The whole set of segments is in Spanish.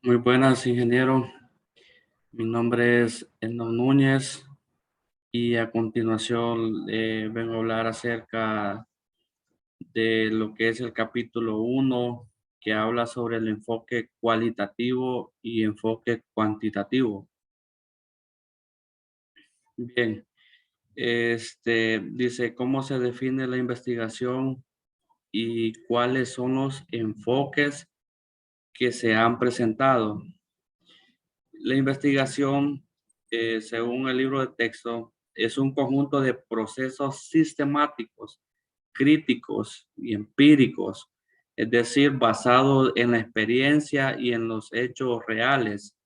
Muy buenas, ingeniero. Mi nombre es Eno Núñez y a continuación vengo a hablar acerca de lo que es el capítulo uno, que habla sobre el enfoque cualitativo y enfoque cuantitativo. Bien, dice cómo se define la investigación y cuáles son los enfoques que se han presentado. La investigación, según el libro de texto, es un conjunto de procesos sistemáticos, críticos y empíricos, es decir, basados en la experiencia y en los hechos reales,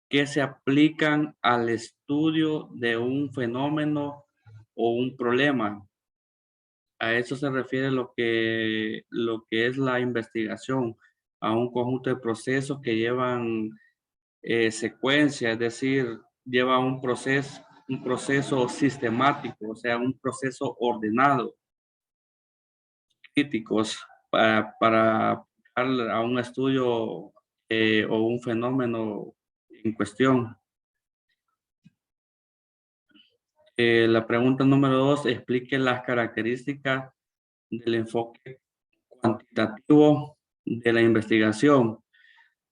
que se aplican al estudio de un fenómeno o un problema. A eso se refiere lo que es la investigación, a un conjunto de procesos que llevan secuencia, es decir, lleva un proceso sistemático, o sea, un proceso ordenado, críticos para aplicar a un estudio o un fenómeno en cuestión. La pregunta número dos, explique las características del enfoque cuantitativo de la investigación.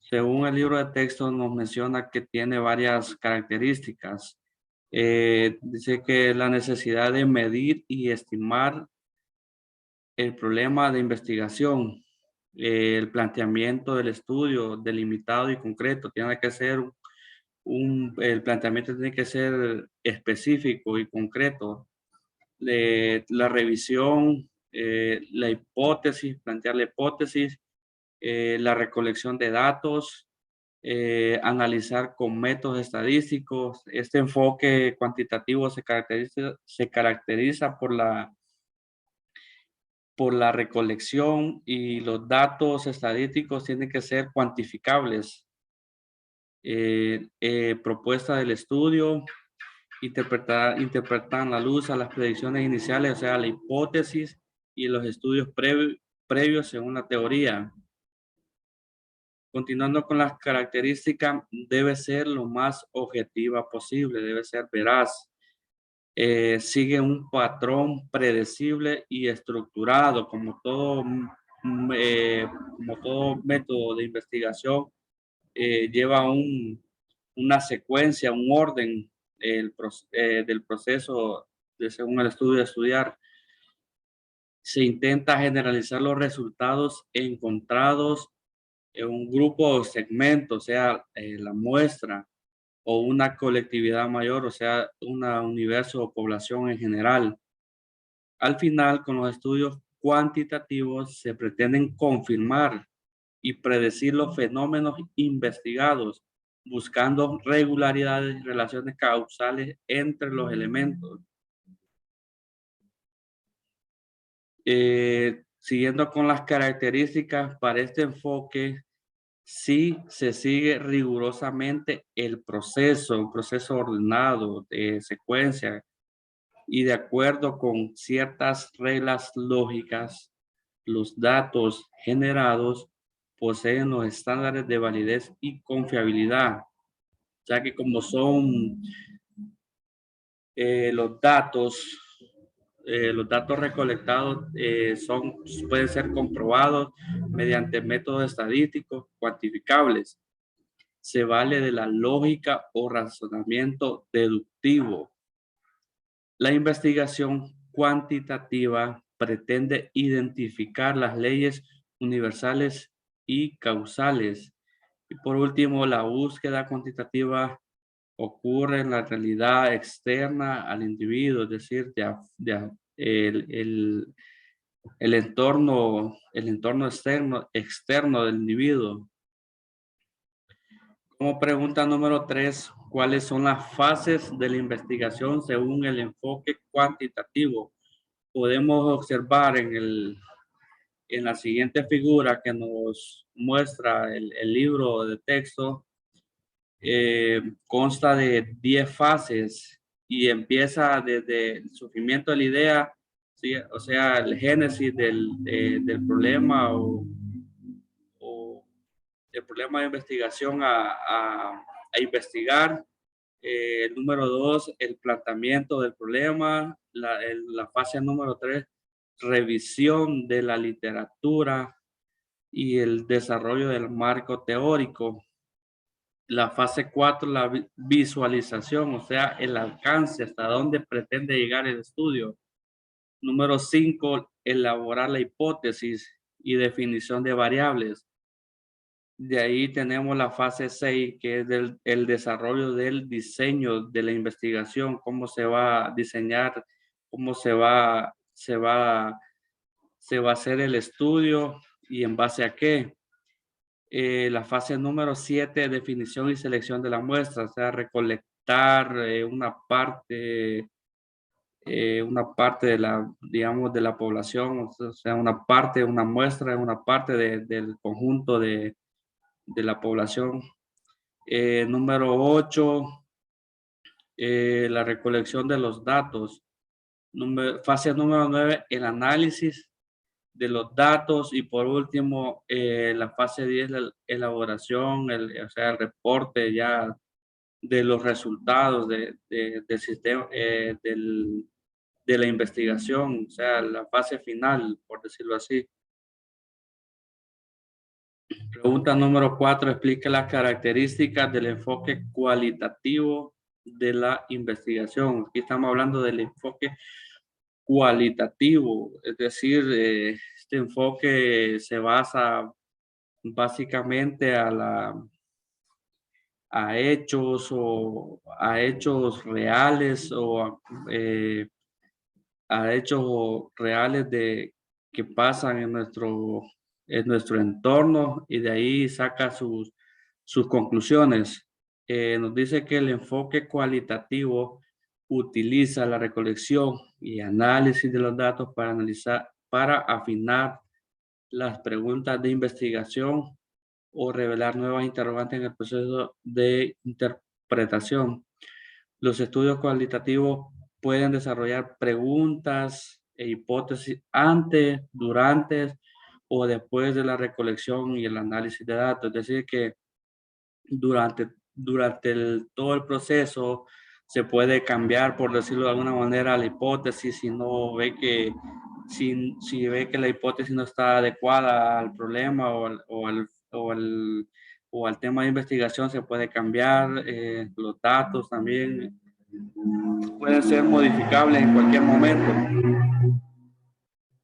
Según el libro de texto nos menciona que tiene varias características. Dice que la necesidad de medir y estimar el problema de investigación, el planteamiento del estudio delimitado y concreto, tiene que ser el planteamiento tiene que ser específico y concreto. La revisión, la hipótesis, plantear la hipótesis, la recolección de datos, analizar con métodos estadísticos. Este enfoque cuantitativo se caracteriza por la recolección, y los datos estadísticos tienen que ser cuantificables. Propuesta del estudio, interpretar la luz a las predicciones iniciales, o sea, la hipótesis y los estudios previos según la teoría. Continuando con las características, debe ser lo más objetiva posible, debe ser veraz. Sigue un patrón predecible y estructurado, como todo método de investigación, lleva una secuencia, un orden del proceso según el estudio de estudiar. Se intenta generalizar los resultados encontrados en un grupo o segmento, o sea, la muestra, o una colectividad mayor, o sea, un universo o población en general. Al final, con los estudios cuantitativos se pretenden confirmar y predecir los fenómenos investigados, buscando regularidades y relaciones causales entre los elementos. Siguiendo con las características para este enfoque, sí se sigue rigurosamente un proceso ordenado de secuencia y de acuerdo con ciertas reglas lógicas. Los datos generados poseen los estándares de validez y confiabilidad, ya que como son los datos, los datos recolectados pueden ser comprobados mediante métodos estadísticos cuantificables. Se vale de la lógica o razonamiento deductivo. La investigación cuantitativa pretende identificar las leyes universales y causales. Y por último, la búsqueda cuantitativa ocurre en la realidad externa al individuo, es decir, el entorno externo del individuo. Como pregunta número 3, ¿cuáles son las fases de la investigación según el enfoque cuantitativo? Podemos observar en la siguiente figura que nos muestra el libro de texto. Consta de 10 fases y empieza desde el surgimiento de la idea, ¿sí? O sea, el génesis del problema o el problema de investigación a investigar. El número 2, el planteamiento del problema. La fase número 3, revisión de la literatura y el desarrollo del marco teórico. La fase 4, la visualización, o sea, el alcance, hasta dónde pretende llegar el estudio. Número 5, elaborar la hipótesis y definición de variables. De ahí tenemos la fase 6, que es el desarrollo del diseño de la investigación, cómo se va a diseñar, cómo se va a hacer el estudio y en base a qué. La fase número 7, definición y selección de la muestra, o sea, recolectar una parte de la, digamos, de la población, o sea, una parte, una muestra, una parte del conjunto de la población. Número 8, la recolección de los datos. Fase número 9, el análisis de los datos. Y por último, la fase 10, la elaboración, o sea, el reporte ya de los resultados del sistema, de la investigación, o sea, la fase final, por decirlo así. Pregunta número 4, explique las características del enfoque cualitativo de la investigación. Aquí estamos hablando del enfoque cualitativo, es decir, este enfoque se basa básicamente a hechos reales o a hechos reales que pasan en nuestro entorno, y de ahí saca sus conclusiones. Nos dice que el enfoque cualitativo utiliza la recolección y análisis de los datos para afinar las preguntas de investigación o revelar nuevas interrogantes en el proceso de interpretación. Los estudios cualitativos pueden desarrollar preguntas e hipótesis antes, durante o después de la recolección y el análisis de datos. Es decir, que durante todo el proceso se puede cambiar, por decirlo de alguna manera, la hipótesis si no ve que, si ve que la hipótesis no está adecuada al problema o al tema de investigación, se puede cambiar. Los datos también pueden ser modificables en cualquier momento.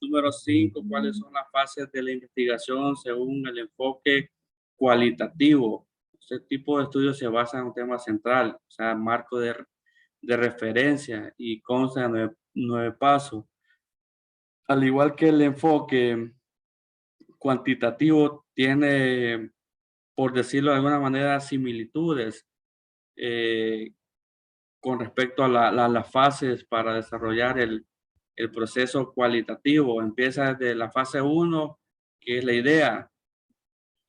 Número 5, ¿cuáles son las fases de la investigación según el enfoque cualitativo? Este tipo de estudios se basa en un tema central, o sea, marco de referencia, y consta de 9 pasos. Al igual que el enfoque cuantitativo tiene, por decirlo de alguna manera, similitudes con respecto a las fases para desarrollar el proceso cualitativo. Empieza desde la fase 1, que es la idea,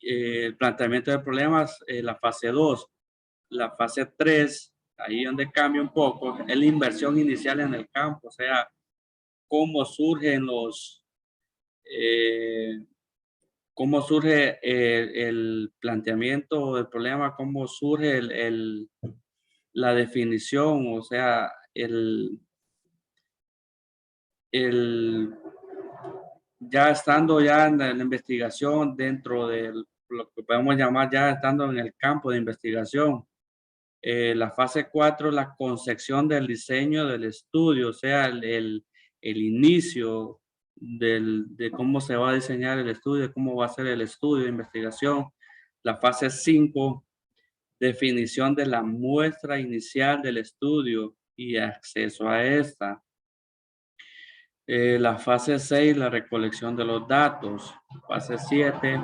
el planteamiento de problemas, la fase 2. La fase 3, ahí donde cambia un poco, es la inversión inicial en el campo, o sea, cómo surgen cómo surge el planteamiento del problema, cómo surge la definición, o sea, ya estando ya en la investigación, dentro de lo que podemos llamar ya estando en el campo de investigación. La fase 4, la concepción del diseño del estudio, o sea, el inicio de cómo se va a diseñar el estudio, cómo va a ser el estudio de investigación. La fase 5, definición de la muestra inicial del estudio y acceso a esta. La fase 6, la recolección de los datos. Fase 7,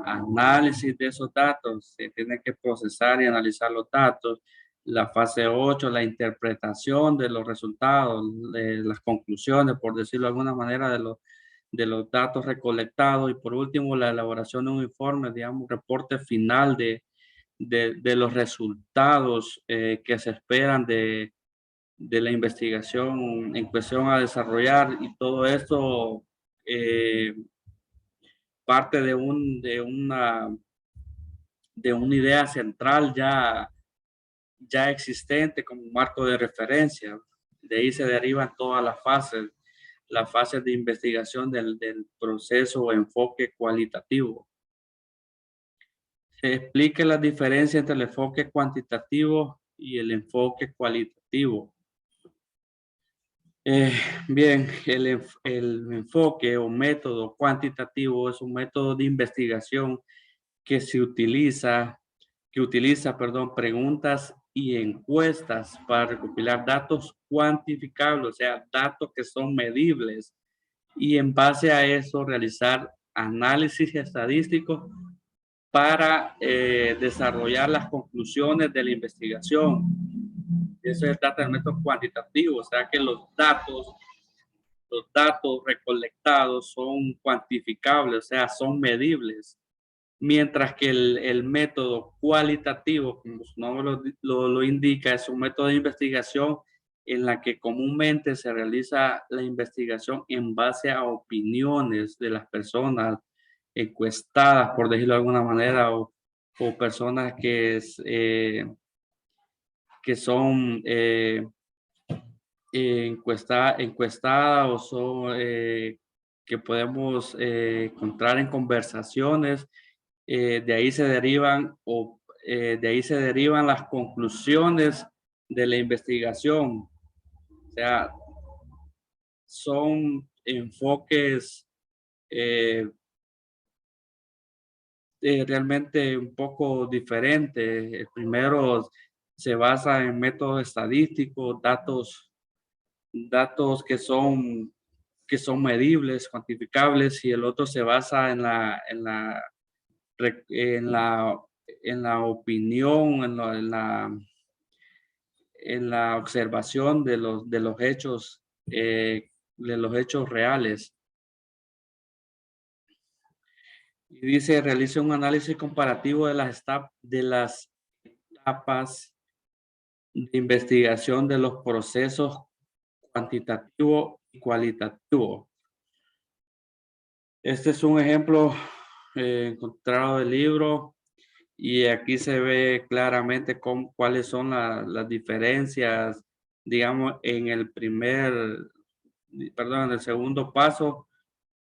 análisis de esos datos. Se tiene que procesar y analizar los datos. La fase 8, la interpretación de los resultados, de las conclusiones, por decirlo de alguna manera, de los datos recolectados. Y por último, la elaboración de un informe, digamos, un reporte final de los resultados que se esperan de la investigación en cuestión a desarrollar. Y todo esto parte de una de una idea central ya existente como marco de referencia. De ahí se derivan todas las fases de investigación del proceso o enfoque cualitativo. Se explica la diferencia entre el enfoque cuantitativo y el enfoque cualitativo. Eh, Bien, el enfoque o método cuantitativo es un método de investigación que utiliza, preguntas y encuestas para recopilar datos cuantificables, o sea, datos que son medibles, y en base a eso realizar análisis estadísticos para desarrollar las conclusiones de la investigación. Eso se trata del método cuantitativo, o sea que los datos recolectados son cuantificables, o sea, son medibles. Mientras que el método cualitativo, como su nombre lo indica, es un método de investigación en la que comúnmente se realiza la investigación en base a opiniones de las personas encuestadas, por decirlo de alguna manera, o personas que son encuestadas o son que podemos encontrar en conversaciones. De ahí se derivan de ahí se derivan las conclusiones de la investigación. O sea, son enfoques eh, realmente un poco diferentes. El primero se basa en métodos estadísticos, datos que son medibles, cuantificables, y el otro se basa en la, en la opinión, en la observación de los hechos reales. Y dice, realiza un análisis comparativo de las etapas de investigación de los procesos cuantitativo y cualitativo. Este es un ejemplo encontrado del libro, y aquí se ve claramente cuáles son las diferencias, digamos, en en el segundo paso,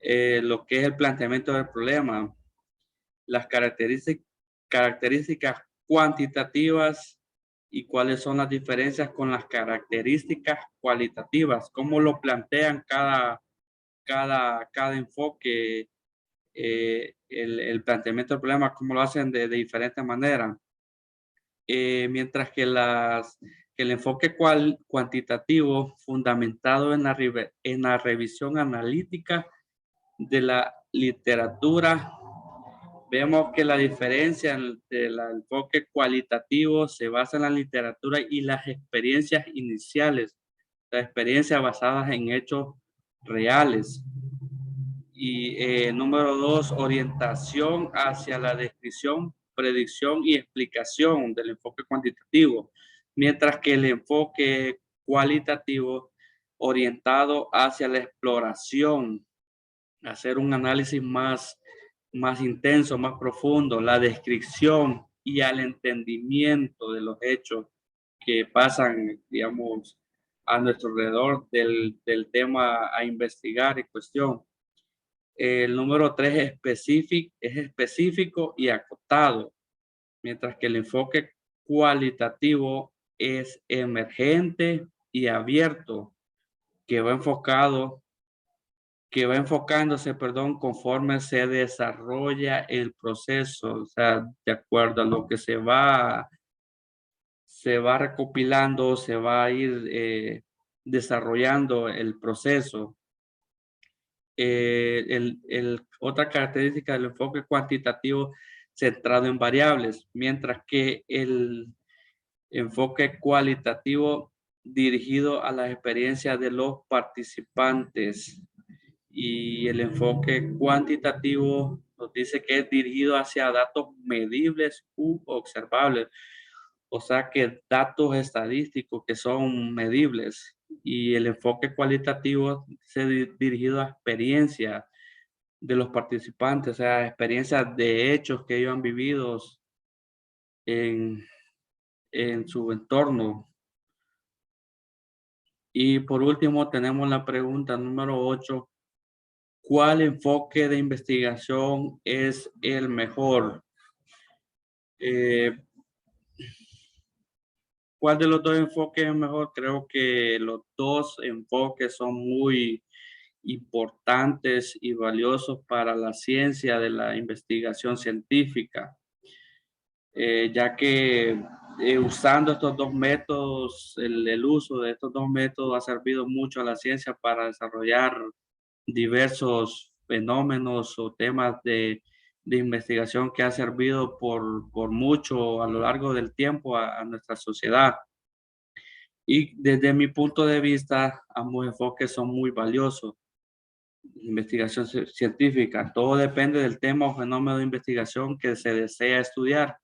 lo que es el planteamiento del problema, las características cuantitativas y cuáles son las diferencias con las características cualitativas, cómo lo plantean cada enfoque, el planteamiento del problema, cómo lo hacen de diferente manera. Mientras que el enfoque cuantitativo, fundamentado en la revisión analítica de la literatura, vemos que la diferencia del enfoque cualitativo se basa en la literatura y las experiencias iniciales, las experiencias basadas en hechos reales. Y número 2, orientación hacia la descripción, predicción y explicación del enfoque cuantitativo, mientras que el enfoque cualitativo orientado hacia la exploración, hacer un análisis más intenso, más profundo, la descripción y al entendimiento de los hechos que pasan, digamos, a nuestro alrededor del tema a investigar en cuestión. El número 3 es específico y acotado, mientras que el enfoque cualitativo es emergente y abierto, que va enfocándose, conforme se desarrolla el proceso, o sea, de acuerdo a lo que se va recopilando, se va a ir desarrollando el proceso. Otra característica del enfoque cuantitativo centrado en variables, mientras que el enfoque cualitativo dirigido a las experiencias de los participantes, y el enfoque cuantitativo nos dice que es dirigido hacia datos medibles u observables, o sea que datos estadísticos que son medibles, y el enfoque cualitativo se dirigido a experiencias de los participantes, o sea, experiencias de hechos que ellos han vivido en, en su entorno. Y por último, tenemos la pregunta número 8. ¿Cuál enfoque de investigación es el mejor? ¿Cuál de los dos enfoques es mejor? Creo que los dos enfoques son muy importantes y valiosos para la ciencia de la investigación científica, ya que usando estos dos métodos, el uso de estos dos métodos ha servido mucho a la ciencia para desarrollar diversos fenómenos o temas de investigación que ha servido por mucho a lo largo del tiempo a nuestra sociedad. Y desde mi punto de vista, ambos enfoques son muy valiosos. Investigación científica, todo depende del tema o fenómeno de investigación que se desea estudiar.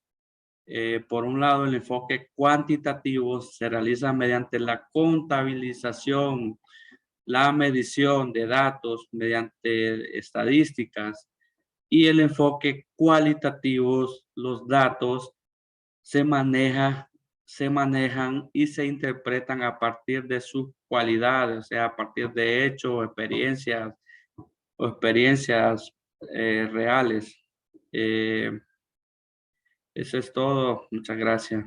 Por un lado, el enfoque cuantitativo se realiza mediante la contabilización, la medición de datos mediante estadísticas, y el enfoque cualitativo, los datos se maneja, se manejan y se interpretan a partir de sus cualidades, o sea, a partir de hechos o experiencias reales. Eso es todo. Muchas gracias.